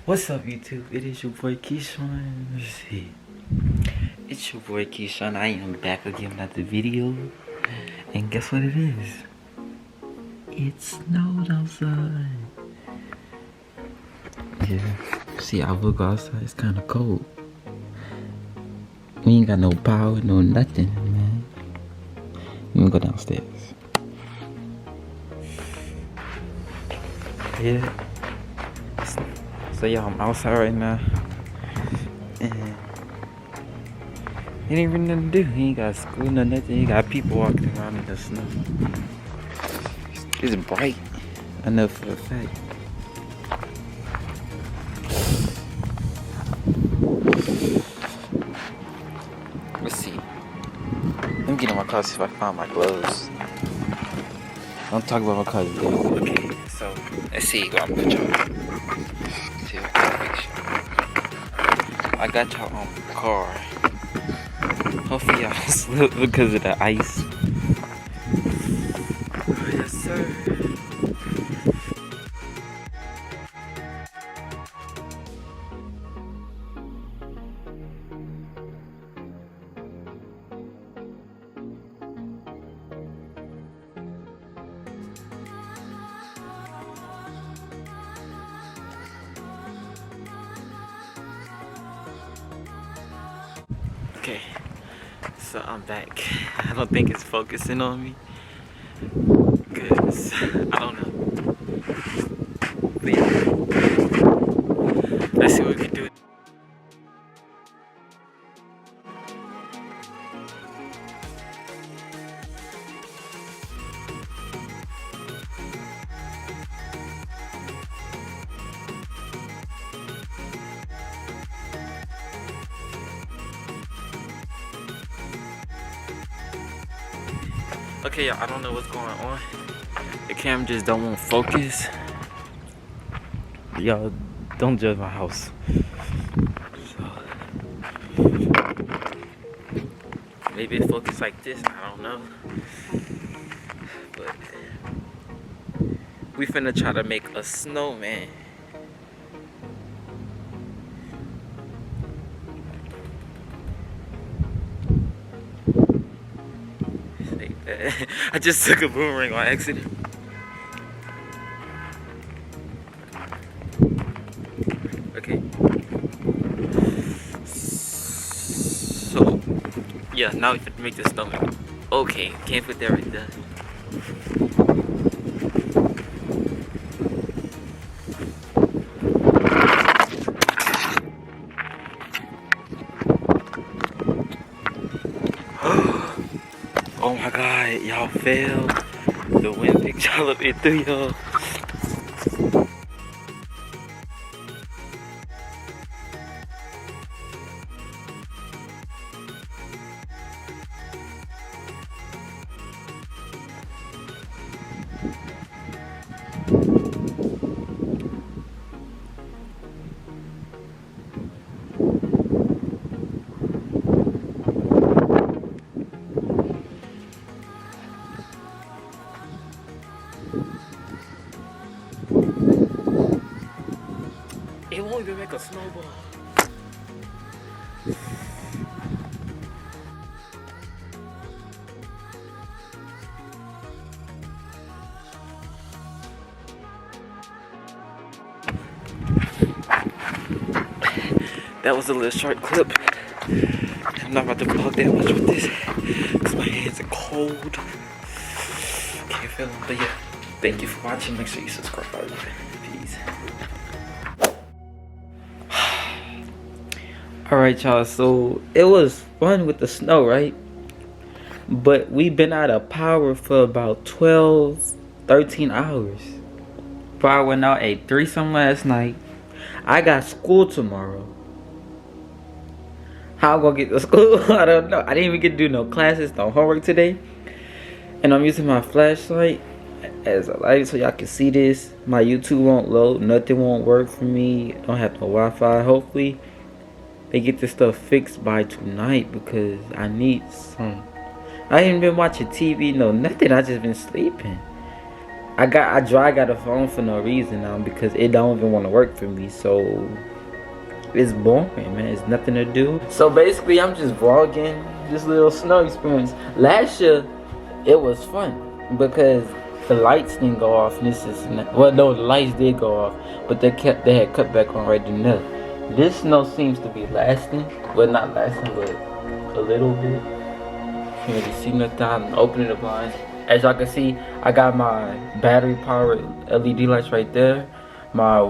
What's up, YouTube? It is your boy Keyshawn. Let's see. It's your boy Keyshawn. I am back again with another video. And guess what it is? It snowed outside. Yeah. See, I will go outside. It's kind of cold. We ain't got no power, no nothing, man. We gonna go downstairs. Yeah. So yeah, I'm outside right now, and he ain't really nothing to do. He ain't got school, no nothing. He got people walking around in the snow. It's bright. I know for a fact. Let's see. Let me get in my car, see if I can find my gloves. Don't talk about my car today. Okay, so let's see. I'm gonna put y'all. I got y'all on the car. Hopefully y'all slip because of the ice. Oh, yes, sir. Okay, so I'm back. I don't think it's focusing on me, cause I don't know. But yeah. Let's see what we can do. Okay, y'all, I don't know what's going on. The camera just don't want to focus. Y'all, don't judge my house. So, maybe it focus like this, I don't know. But we finna try to make a snowman. I just took a boomerang on accident. Okay. So, yeah, now we have to make the snowman. Okay, can't put that right there. Oh my god, y'all fell. The wind picked y'all up and threw y'all. It won't even make a snowball. That was a little short clip. I'm not about to vlog that much with this because my hands are cold. Can't feel them, but yeah. Thank you for watching. Make sure you subscribe. Peace. Alright, y'all, so it was fun with the snow, right? But we've been out of power for about 12, 13 hours. Power went out at 3 something last night. I got school tomorrow. How I'm gonna get to school? I don't know. I didn't even get to do no classes, no homework today. And I'm using my flashlight. as a light so y'all can see this. My YouTube won't load, nothing won't work for me. Don't have no Wi-Fi. Hopefully they get this stuff fixed by tonight because I need some. I ain't been watching TV, no nothing. I just been sleeping. I got a phone for no reason now because it don't even want to work for me. So it's boring, man. It's nothing to do. So basically, I'm just vlogging this little snow experience. Last year, it was fun because the lights didn't go off. And this is well, no, the lights did go off, but they had cut back on right then. This snow seems to be lasting, well, not lasting, but a little bit. You can't really see nothing. I'm opening the blinds. As y'all can see, I got my battery powered LED lights right there. My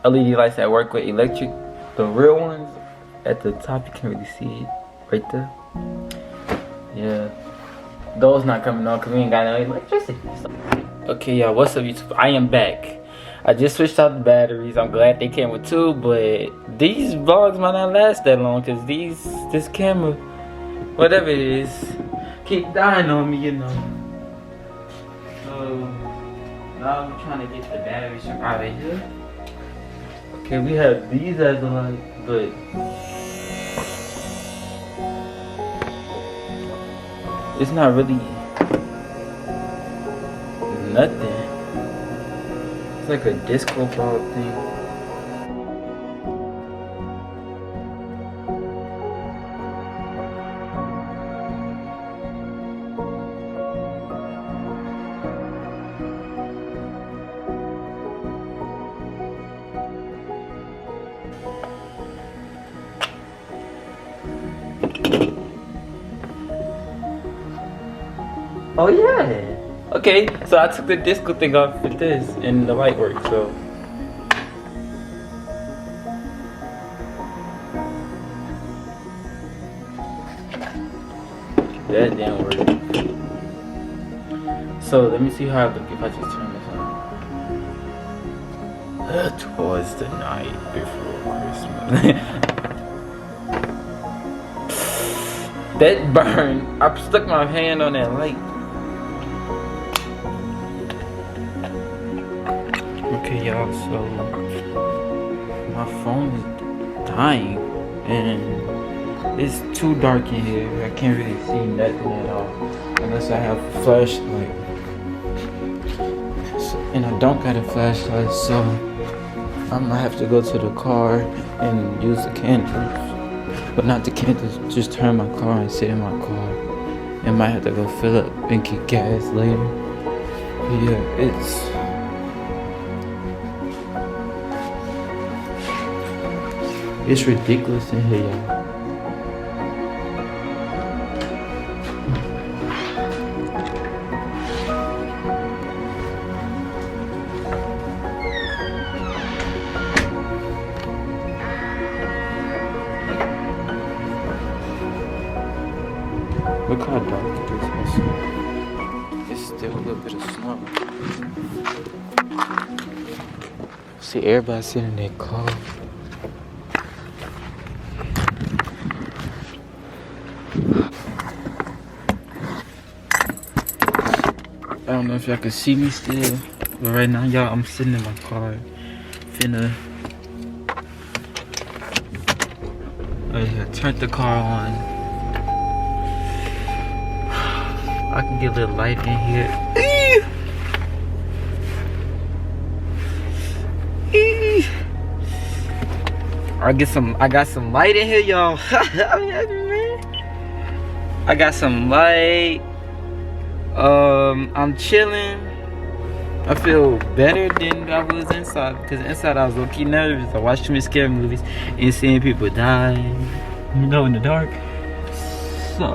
LED lights that work with electric. The real ones at the top, you can't really see it right there. Yeah, those not coming on because we ain't got no electricity. So. Okay, y'all, what's up, YouTube? I am back. I just switched out the batteries. I'm glad they came with two, but these vlogs might not last that long because this camera, whatever it is, keep dying on me, you know. So now I'm trying to get the batteries from out of here. Okay, we have these as the light, but it's not really nothing. It's like a disco ball thing. Oh yeah. Okay, so I took the disco thing off with this and the light worked, so. That didn't work. So let me see how I look if I just turn this on. Twas the night before Christmas. That burned. I stuck my hand on that light. Okay, y'all, so my phone is dying and it's too dark in here. I can't really see nothing at all unless I have a flashlight. And I don't got a flashlight, so I'm gonna have to go to the car and use the candles. But not the candles, just turn my car and sit in my car. And might have to go fill up and get gas later. But yeah, it's ridiculous in here, y'all. Look how dark it is. It's still a little bit of snow. See, everybody sitting in their car. I don't know if y'all can see me still, but right now, y'all, I'm sitting in my car. Finna. Oh yeah, turn the car on. I can get a little light in here. I got some light in here, y'all. I got some light. I'm chilling. I feel better than I was inside because inside I was low-key nervous. I watched too many scary movies and seeing people die, you know, in the dark. So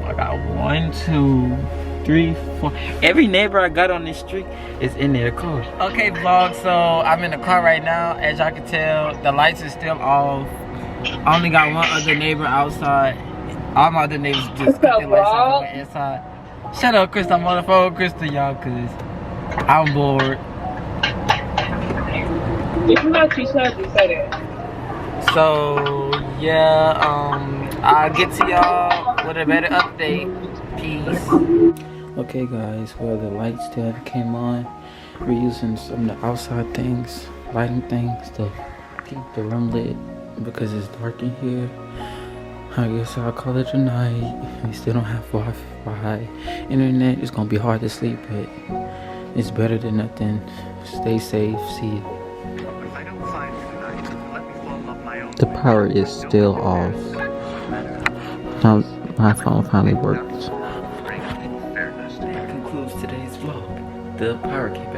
I got 1, 2, 3, 4. Every neighbor I got on this street is in their car. Okay, vlog. So I'm in the car right now. As y'all can tell, the lights are still off. I only got one other neighbor outside. All my other neighbors just cut their lights off on the inside. Shut up, Krista. I'm on the phone with Krista, y'all, cause I'm bored. It's not too sad to say that. So yeah, I'll get to y'all with a better update. Peace. Okay guys, well the lights still came on. We're using some of the outside things, lighting things to keep the room lit because it's dark in here. I guess I'll call it a night. We still don't have Wi-Fi. Internet. It's gonna be hard to sleep, but it's better than nothing. Stay safe. See you. The power is still off. My phone finally worked. That concludes today's vlog. The power came